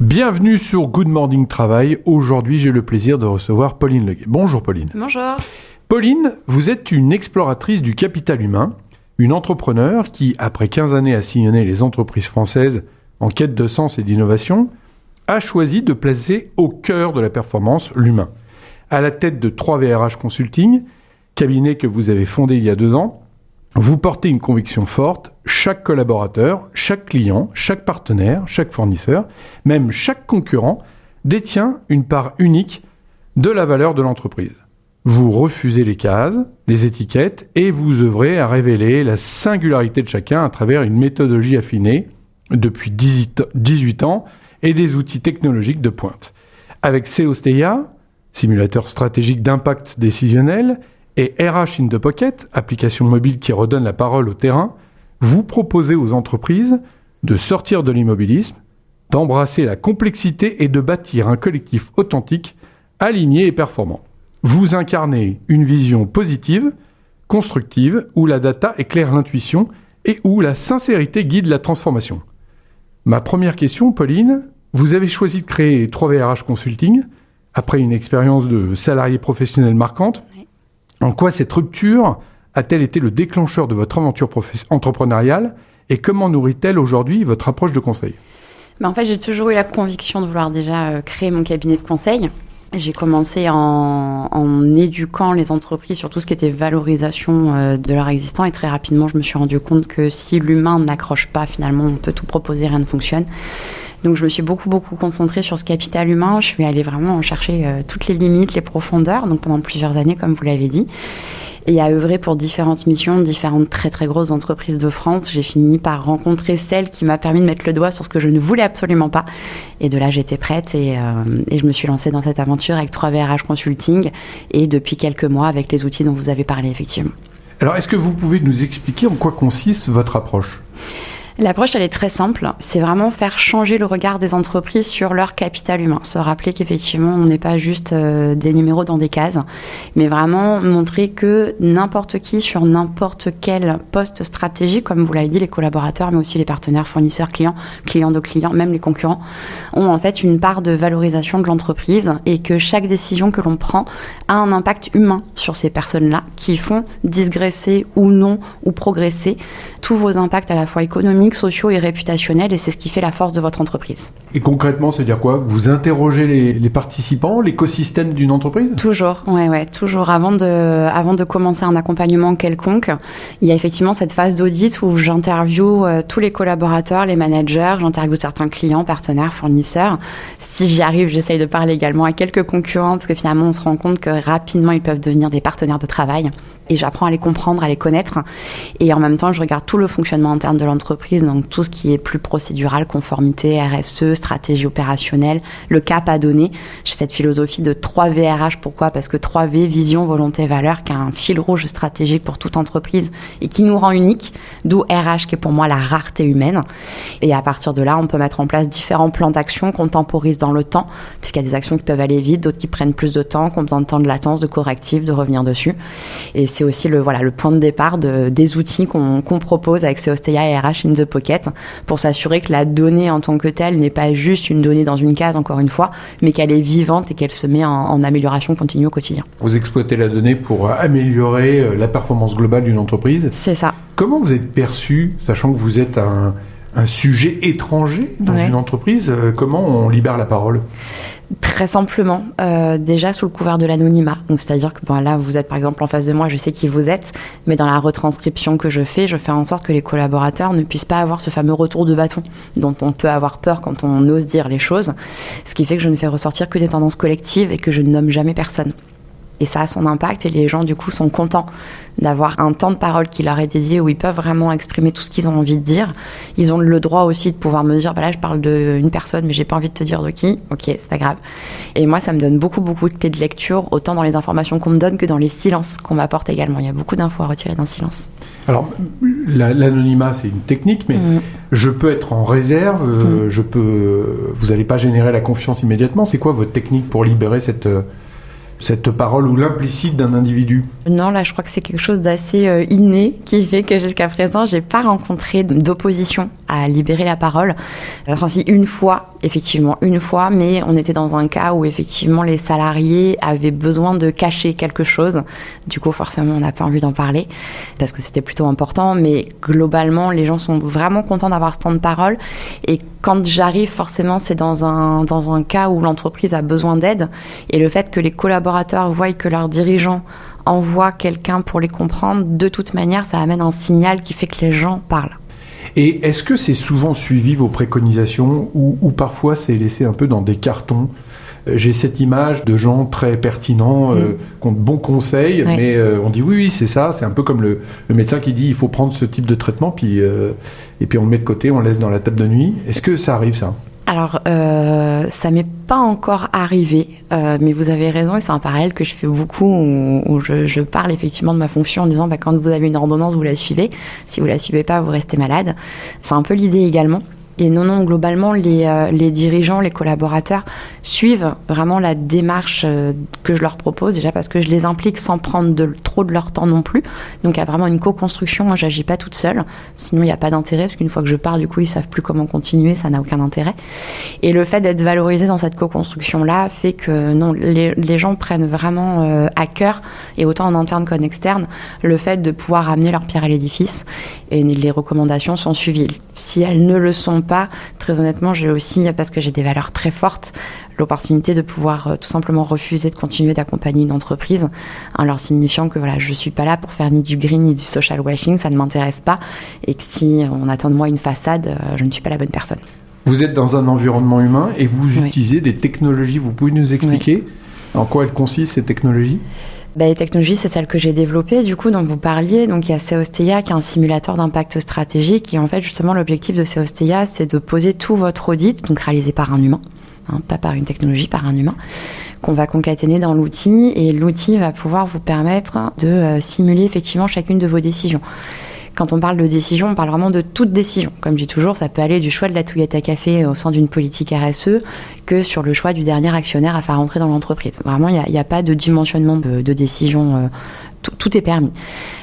Bienvenue sur Good Morning Travail. Aujourd'hui, j'ai le plaisir de recevoir Pauline Leguet. Bonjour Pauline. Bonjour. Pauline, vous êtes une exploratrice du capital humain, une entrepreneure qui, après 15 années à sillonner les entreprises françaises en quête de sens et d'innovation, a choisi de placer au cœur de la performance l'humain. À la tête de 3VRH Consulting, cabinet que vous avez fondé il y a 2 ans, vous portez une conviction forte, chaque collaborateur, chaque client, chaque partenaire, chaque fournisseur, même chaque concurrent, détient une part unique de la valeur de l'entreprise. Vous refusez les cases, les étiquettes et vous œuvrez à révéler la singularité de chacun à travers une méthodologie affinée depuis 18 ans et des outils technologiques de pointe. Avec Seostea, simulateur stratégique d'impact décisionnel, et RH in the Pocket, application mobile qui redonne la parole au terrain, vous proposez aux entreprises de sortir de l'immobilisme, d'embrasser la complexité et de bâtir un collectif authentique, aligné et performant. Vous incarnez une vision positive, constructive, où la data éclaire l'intuition et où la sincérité guide la transformation. Ma première question, Pauline, vous avez choisi de créer 3VRH Consulting après une expérience de salarié professionnel marquante. En quoi cette rupture a-t-elle été le déclencheur de votre aventure entrepreneuriale et comment nourrit-elle aujourd'hui votre approche de conseil ? En fait, j'ai toujours eu la conviction de vouloir déjà créer mon cabinet de conseil. J'ai commencé en éduquant les entreprises sur tout ce qui était valorisation de leur existant et très rapidement, je me suis rendu compte que si l'humain n'accroche pas, finalement, on peut tout proposer, rien ne fonctionne. Donc, je me suis beaucoup concentrée sur ce capital humain. Je suis allée vraiment en chercher toutes les limites, les profondeurs, donc pendant plusieurs années, comme vous l'avez dit. Et à œuvrer pour différentes missions, différentes très grosses entreprises de France. J'ai fini par rencontrer celle qui m'a permis de mettre le doigt sur ce que je ne voulais absolument pas. Et de là, j'étais prête et je me suis lancée dans cette aventure avec 3VRH Consulting et depuis quelques mois avec les outils dont vous avez parlé, effectivement. Alors, est-ce que vous pouvez nous expliquer en quoi consiste votre approche ? L'approche, elle est très simple. C'est vraiment faire changer le regard des entreprises sur leur capital humain. Se rappeler qu'effectivement, on n'est pas juste des numéros dans des cases, mais vraiment montrer que n'importe qui, sur n'importe quel poste stratégique, comme vous l'avez dit, les collaborateurs, mais aussi les partenaires, fournisseurs, clients de clients, même les concurrents, ont en fait une part de valorisation de l'entreprise et que chaque décision que l'on prend a un impact humain sur ces personnes-là qui font digresser ou non, ou progresser tous vos impacts à la fois économiques, sociaux et réputationnels, et c'est ce qui fait la force de votre entreprise. Et concrètement, c'est-à-dire quoi ? Vous interrogez les participants, l'écosystème d'une entreprise ? Toujours, ouais, toujours. Avant de commencer un accompagnement quelconque, il y a effectivement cette phase d'audit où j'interviewe tous les collaborateurs, les managers, j'interviewe certains clients, partenaires, fournisseurs. Si j'y arrive, j'essaye de parler également à quelques concurrents, parce que finalement, on se rend compte que rapidement, ils peuvent devenir des partenaires de travail. Et j'apprends à les comprendre, à les connaître. Et en même temps, je regarde tout le fonctionnement interne de l'entreprise, donc tout ce qui est plus procédural, conformité, RSE, stratégie opérationnelle, le cap à donner. J'ai cette philosophie de 3VRH. Pourquoi ? Parce que 3V, vision, volonté, valeur, qui est un fil rouge stratégique pour toute entreprise et qui nous rend unique, d'où RH, qui est pour moi la rareté humaine. Et à partir de là, on peut mettre en place différents plans d'action qu'on temporise dans le temps, puisqu'il y a des actions qui peuvent aller vite, d'autres qui prennent plus de temps, qui ont besoin de temps de latence, de correctif, de revenir dessus. Et c'est aussi le point de départ des outils qu'on propose avec Seostea et RH in the Pocket pour s'assurer que la donnée en tant que telle n'est pas juste une donnée dans une case, encore une fois, mais qu'elle est vivante et qu'elle se met en amélioration continue au quotidien. Vous exploitez la donnée pour améliorer la performance globale d'une entreprise. C'est ça. Comment vous êtes perçu, sachant que vous êtes un sujet étranger dans une entreprise ? Comment on libère la parole ? Très simplement, déjà sous le couvert de l'anonymat. Donc, c'est-à-dire que là, vous êtes par exemple en face de moi, je sais qui vous êtes, mais dans la retranscription que je fais en sorte que les collaborateurs ne puissent pas avoir ce fameux retour de bâton dont on peut avoir peur quand on ose dire les choses, ce qui fait que je ne fais ressortir que des tendances collectives et que je ne nomme jamais personne. Et ça a son impact et les gens du coup sont contents d'avoir un temps de parole qui leur est dédié où ils peuvent vraiment exprimer tout ce qu'ils ont envie de dire. Ils ont le droit aussi de pouvoir me dire là je parle d'une personne mais j'ai pas envie de te dire de qui. Ok, c'est pas grave. Et moi ça me donne beaucoup de clés de lecture, autant dans les informations qu'on me donne que dans les silences qu'on m'apporte également. Il y a beaucoup d'infos à retirer d'un silence. Alors l'anonymat c'est une technique mais je peux être en réserve, vous allez pas générer la confiance immédiatement. C'est quoi votre technique pour libérer cette parole ou l'implicite d'un individu ? Non, là, je crois que c'est quelque chose d'assez inné qui fait que jusqu'à présent, j'ai pas rencontré d'opposition à libérer la parole. Enfin, si une fois, mais on était dans un cas où effectivement les salariés avaient besoin de cacher quelque chose. Du coup, forcément, on n'a pas envie d'en parler parce que c'était plutôt important. Mais globalement, les gens sont vraiment contents d'avoir ce temps de parole. Et quand j'arrive, forcément, c'est dans un cas où l'entreprise a besoin d'aide. Et le fait que les collaborateurs voient que leurs dirigeants envoient quelqu'un pour les comprendre, de toute manière, ça amène un signal qui fait que les gens parlent. Et est-ce que c'est souvent suivi vos préconisations ou parfois c'est laissé un peu dans des cartons ? J'ai cette image de gens très pertinents, qui ont de bons conseils, mais on dit oui, c'est ça. C'est un peu comme le médecin qui dit il faut prendre ce type de traitement, et puis on le met de côté, on le laisse dans la table de nuit. Est-ce que ça arrive, ça ? Alors, ça m'est pas encore arrivé, mais vous avez raison, et c'est un parallèle que je fais beaucoup, où je parle effectivement de ma fonction en disant quand vous avez une ordonnance, vous la suivez. Si vous la suivez pas, vous restez malade. C'est un peu l'idée également. Et non, globalement, les dirigeants, les collaborateurs suivent vraiment la démarche que je leur propose, déjà parce que je les implique sans prendre trop de leur temps non plus. Donc, il y a vraiment une co-construction. Moi, j'agis pas toute seule. Sinon, il n'y a pas d'intérêt, parce qu'une fois que je pars, du coup, ils savent plus comment continuer. Ça n'a aucun intérêt. Et le fait d'être valorisé dans cette co-construction-là fait que non, les gens prennent vraiment à cœur, et autant en interne qu'en externe, le fait de pouvoir amener leur pierre à l'édifice. Et les recommandations sont suivies. Si elles ne le sont pas, très honnêtement, j'ai aussi, parce que j'ai des valeurs très fortes, l'opportunité de pouvoir tout simplement refuser de continuer d'accompagner une entreprise en leur signifiant que je suis pas là pour faire ni du green ni du social washing, ça ne m'intéresse pas, et que si on attend de moi une façade, je ne suis pas la bonne personne. Vous êtes dans un environnement humain et vous utilisez des technologies. Vous pouvez nous expliquer en quoi elles consistent, ces technologies ? Les technologies, c'est celles que j'ai développées, du coup, dont vous parliez. Donc, il y a Seostea, qui est un simulateur d'impact stratégique. Et en fait, justement, l'objectif de Seostea, c'est de poser tout votre audit, donc réalisé par un humain, pas par une technologie, par un humain, qu'on va concaténer dans l'outil. Et l'outil va pouvoir vous permettre de simuler effectivement chacune de vos décisions. Quand on parle de décision, on parle vraiment de toute décision. Comme je dis toujours, ça peut aller du choix de la touillette à café au sein d'une politique RSE que sur le choix du dernier actionnaire à faire entrer dans l'entreprise. Vraiment, il n'y a pas de dimensionnement de décision. Tout est permis.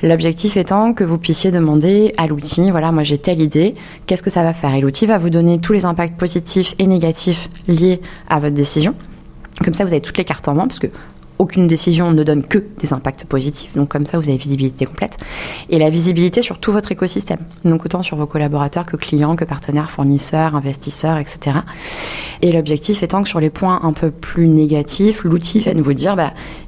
L'objectif étant que vous puissiez demander à l'outil, moi j'ai telle idée, qu'est-ce que ça va faire ? Et l'outil va vous donner tous les impacts positifs et négatifs liés à votre décision. Comme ça, vous avez toutes les cartes en main, parce que aucune décision ne donne que des impacts positifs. Donc comme ça, vous avez visibilité complète. Et la visibilité sur tout votre écosystème. Donc autant sur vos collaborateurs que clients, que partenaires, fournisseurs, investisseurs, etc. Et l'objectif étant que sur les points un peu plus négatifs, l'outil vienne vous dire,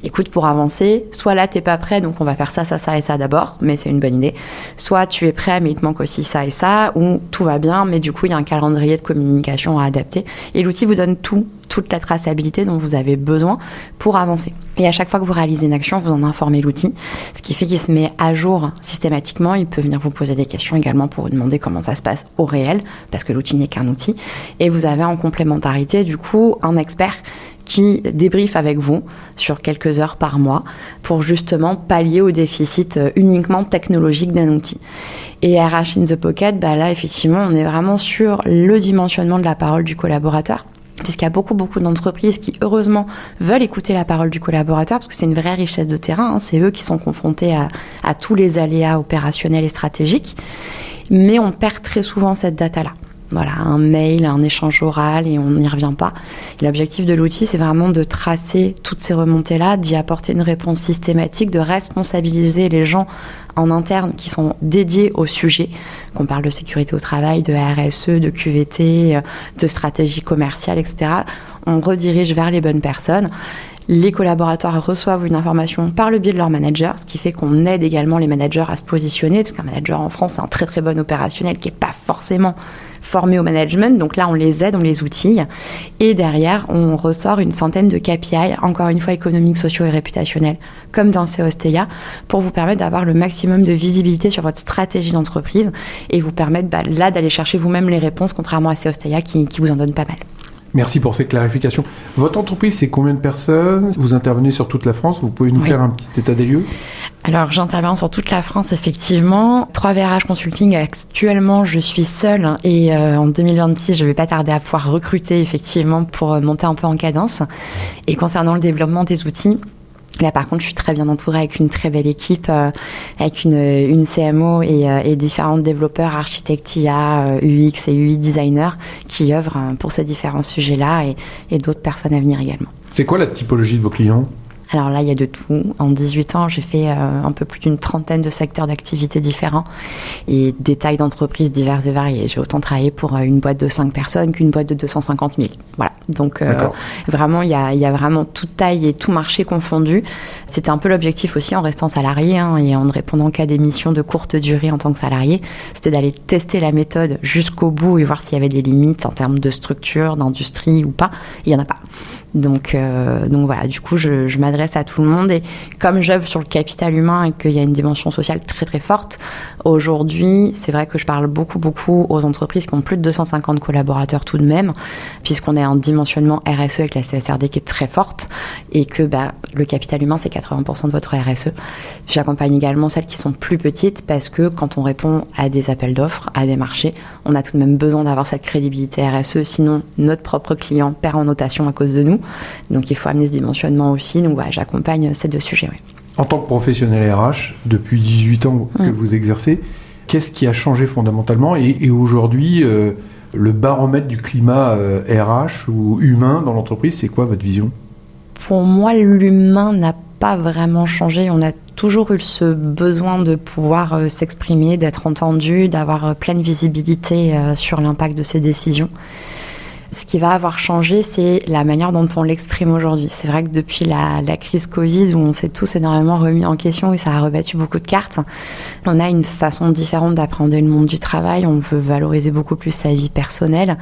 écoute, pour avancer, soit là, t'es pas prêt, donc on va faire ça, ça, ça et ça d'abord, mais c'est une bonne idée. Soit tu es prêt, mais il te manque aussi ça et ça, ou tout va bien, mais du coup, il y a un calendrier de communication à adapter. Et l'outil vous donne toute la traçabilité dont vous avez besoin pour avancer. Et à chaque fois que vous réalisez une action, vous en informez l'outil, ce qui fait qu'il se met à jour systématiquement. Il peut venir vous poser des questions également pour vous demander comment ça se passe au réel, parce que l'outil n'est qu'un outil. Et vous avez en complémentarité, du coup, un expert qui débriefe avec vous sur quelques heures par mois pour justement pallier au déficit uniquement technologique d'un outil. Et RH in the Pocket, là, effectivement, on est vraiment sur le dimensionnement de la parole du collaborateur. Puisqu'il y a beaucoup d'entreprises qui, heureusement, veulent écouter la parole du collaborateur, parce que c'est une vraie richesse de terrain, c'est eux qui sont confrontés à tous les aléas opérationnels et stratégiques, mais on perd très souvent cette data-là. Un mail, un échange oral, et on n'y revient pas. Et l'objectif de l'outil, c'est vraiment de tracer toutes ces remontées-là, d'y apporter une réponse systématique, de responsabiliser les gens en interne qui sont dédiés au sujet, qu'on parle de sécurité au travail, de RSE, de QVT, de stratégie commerciale, etc. On redirige vers les bonnes personnes. Les collaborateurs reçoivent une information par le biais de leur manager, ce qui fait qu'on aide également les managers à se positionner, parce qu'un manager en France, c'est un très très bon opérationnel qui n'est pas forcément formé au management. Donc là, on les aide, on les outille. Et derrière, on ressort une centaine de KPI, encore une fois économiques, sociaux et réputationnels, comme dans Seostea, pour vous permettre d'avoir le maximum de visibilité sur votre stratégie d'entreprise et vous permettre là d'aller chercher vous-même les réponses, contrairement à Seostea qui vous en donne pas mal. Merci pour ces clarifications. Votre entreprise, c'est combien de personnes ? Vous intervenez sur toute la France. Vous pouvez nous faire un petit état des lieux ? Alors, j'interviens sur toute la France, effectivement. 3VRH Consulting, actuellement, je suis seule. Et en 2026, je ne vais pas tarder à pouvoir recruter, effectivement, pour monter un peu en cadence. Et concernant le développement des outils, Là, par contre, je suis très bien entourée avec une très belle équipe, avec une CMO et différents développeurs, architectes IA, UX et UI designers qui œuvrent pour ces différents sujets-là et d'autres personnes à venir également. C'est quoi la typologie de vos clients ? Alors là, il y a de tout. En 18 ans, j'ai fait un peu plus d'une trentaine de secteurs d'activité différents et des tailles d'entreprises diverses et variées. J'ai autant travaillé pour une boîte de 5 personnes qu'une boîte de 250 000. Voilà. Donc vraiment, il y a vraiment toute taille et tout marché confondu. C'était un peu l'objectif aussi en restant salarié et en ne répondant qu'à des missions de courte durée en tant que salarié. C'était d'aller tester la méthode jusqu'au bout et voir s'il y avait des limites en termes de structure, d'industrie ou pas. Il n'y en a pas. Donc voilà, du coup, je m'adresse à tout le monde et comme j'œuvre sur le capital humain et qu'il y a une dimension sociale très très forte, aujourd'hui, c'est vrai que je parle beaucoup aux entreprises qui ont plus de 250 collaborateurs tout de même, puisqu'on est en dimensionnement RSE avec la CSRD qui est très forte et que le capital humain, c'est 80% de votre RSE. J'accompagne également celles qui sont plus petites parce que quand on répond à des appels d'offres, à des marchés, on a tout de même besoin d'avoir cette crédibilité RSE, sinon notre propre client perd en notation à cause de nous. Donc il faut amener ce dimensionnement aussi. Donc j'accompagne ces deux sujets. Oui. En tant que professionnel RH, depuis 18 ans que vous exercez, qu'est-ce qui a changé fondamentalement et aujourd'hui, le baromètre du climat RH ou humain dans l'entreprise, c'est quoi votre vision ? Pour moi, l'humain n'a pas vraiment changé. On a toujours eu ce besoin de pouvoir s'exprimer, d'être entendu, d'avoir pleine visibilité sur l'impact de ses décisions. Ce qui va avoir changé, c'est la manière dont on l'exprime aujourd'hui. C'est vrai que depuis la crise Covid, où on s'est tous énormément remis en question et ça a rebattu beaucoup de cartes, on a une façon différente d'appréhender le monde du travail. On veut valoriser beaucoup plus sa vie personnelle,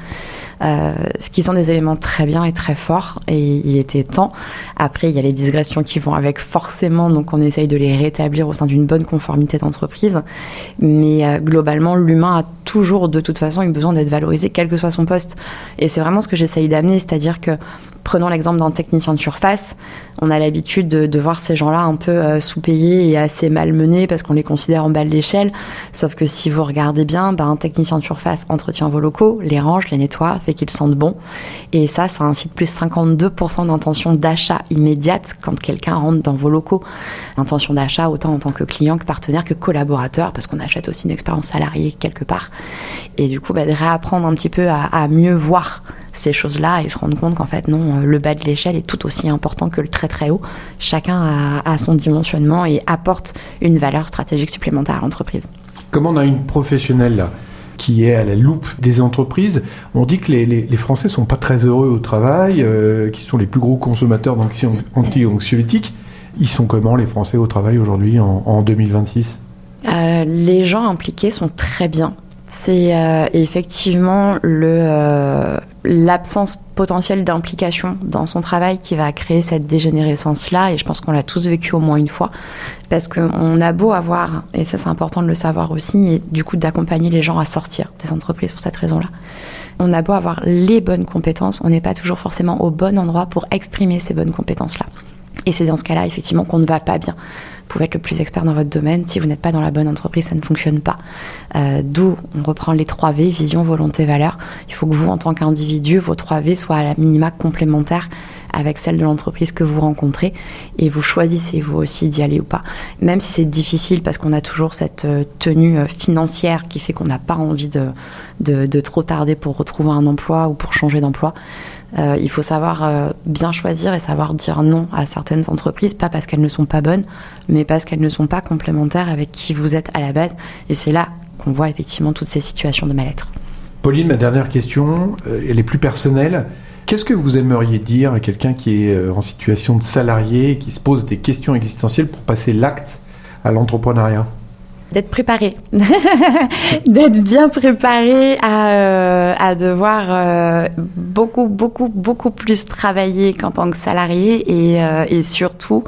ce qui sont des éléments très bien et très forts, et il était temps. Après, il y a les digressions qui vont avec forcément, donc on essaye de les rétablir au sein d'une bonne conformité d'entreprise. Mais globalement, l'humain a toujours de toute façon eu besoin d'être valorisé, quel que soit son poste. Et c'est vraiment ce que j'essaye d'amener, c'est-à-dire que, prenons l'exemple d'un technicien de surface, on a l'habitude de voir ces gens-là un peu sous-payés et assez malmenés parce qu'on les considère en bas de l'échelle, sauf que si vous regardez bien, un technicien de surface entretient vos locaux, les range, les nettoie, fait qu'ils sentent bon, et ça incite plus 52% d'intention d'achat immédiate quand quelqu'un rentre dans vos locaux. Intention d'achat autant en tant que client que partenaire que collaborateur, parce qu'on achète aussi une expérience salariée quelque part, et du coup de réapprendre un petit peu à mieux voir ces choses-là et se rendre compte qu'en fait non, le bas de l'échelle est tout aussi important que le très très haut. Chacun a son dimensionnement et apporte une valeur stratégique supplémentaire à l'entreprise. Comme on a une professionnelle là, qui est à la loupe des entreprises, on dit que les Français sont pas très heureux au travail, qui sont les plus gros consommateurs anti-anxiolytiques. Ils sont comment les Français au travail aujourd'hui en 2026 ? Les gens impliqués sont très bien. C'est effectivement l'absence potentielle d'implication dans son travail qui va créer cette dégénérescence-là, et je pense qu'on l'a tous vécu au moins une fois, parce qu'on a beau avoir, et ça c'est important de le savoir aussi, et du coup d'accompagner les gens à sortir des entreprises pour cette raison-là. On a beau avoir les bonnes compétences, on n'est pas toujours forcément au bon endroit pour exprimer ces bonnes compétences-là. Et c'est dans ce cas-là, effectivement, qu'on ne va pas bien. Vous pouvez être le plus expert dans votre domaine. Si vous n'êtes pas dans la bonne entreprise, ça ne fonctionne pas. D'où on reprend les 3 V, vision, volonté, valeur. Il faut que vous, en tant qu'individu, vos 3 V soient à la minima complémentaires avec celle de l'entreprise que vous rencontrez. Et vous choisissez, vous aussi, d'y aller ou pas. Même si c'est difficile, parce qu'on a toujours cette tenue financière qui fait qu'on n'a pas envie de trop tarder pour retrouver un emploi ou pour changer d'emploi. Il faut savoir bien choisir et savoir dire non à certaines entreprises, pas parce qu'elles ne sont pas bonnes, mais parce qu'elles ne sont pas complémentaires avec qui vous êtes à la base. Et c'est là qu'on voit effectivement toutes ces situations de mal-être. Pauline, ma dernière question, elle est plus personnelle. Qu'est-ce que vous aimeriez dire à quelqu'un qui est en situation de salarié, qui se pose des questions existentielles pour passer l'acte à l'entrepreneuriat ? D'être préparé, d'être bien préparé à devoir beaucoup plus travailler qu'en tant que salarié et surtout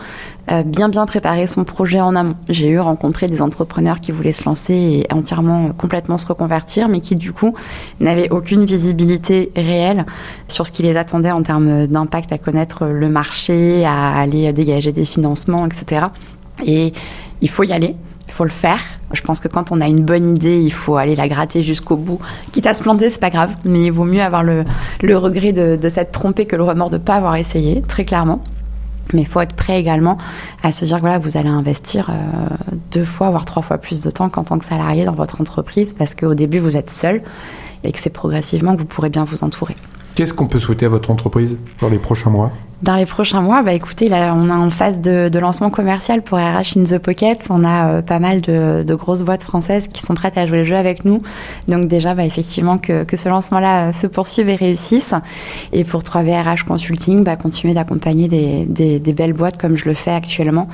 bien préparer son projet en amont. J'ai rencontré des entrepreneurs qui voulaient se lancer et complètement se reconvertir, mais qui du coup n'avaient aucune visibilité réelle sur ce qui les attendait en termes d'impact, à connaître le marché, à aller dégager des financements, etc. Et il faut y aller. Il faut le faire. Je pense que quand on a une bonne idée, il faut aller la gratter jusqu'au bout. Quitte à se planter, c'est pas grave, mais il vaut mieux avoir le regret de s'être trompé que le remords de ne pas avoir essayé, très clairement. Mais il faut être prêt également à se dire que voilà, vous allez investir 2 fois, voire 3 fois plus de temps qu'en tant que salarié dans votre entreprise, parce qu'au début, vous êtes seul et que c'est progressivement que vous pourrez bien vous entourer. Qu'est-ce qu'on peut souhaiter à votre entreprise dans les prochains mois ? Dans les prochains mois, écoutez, là, on est en phase de lancement commercial pour RH in the Pocket. On a pas mal de grosses boîtes françaises qui sont prêtes à jouer le jeu avec nous. Donc déjà, effectivement, que ce lancement-là se poursuive et réussisse. Et pour 3V RH Consulting, continuer d'accompagner des belles boîtes comme je le fais actuellement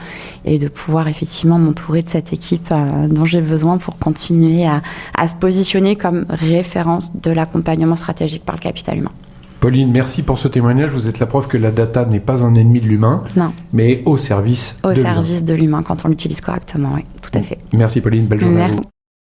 et de pouvoir effectivement m'entourer de cette équipe dont j'ai besoin pour continuer à se positionner comme référence de l'accompagnement stratégique par le capital humain. Pauline, merci pour ce témoignage. Vous êtes la preuve que la data n'est pas un ennemi de l'humain, mais au service de l'humain. Au service de l'humain quand on l'utilise correctement, oui, tout à fait. Merci Pauline, belle journée à vous.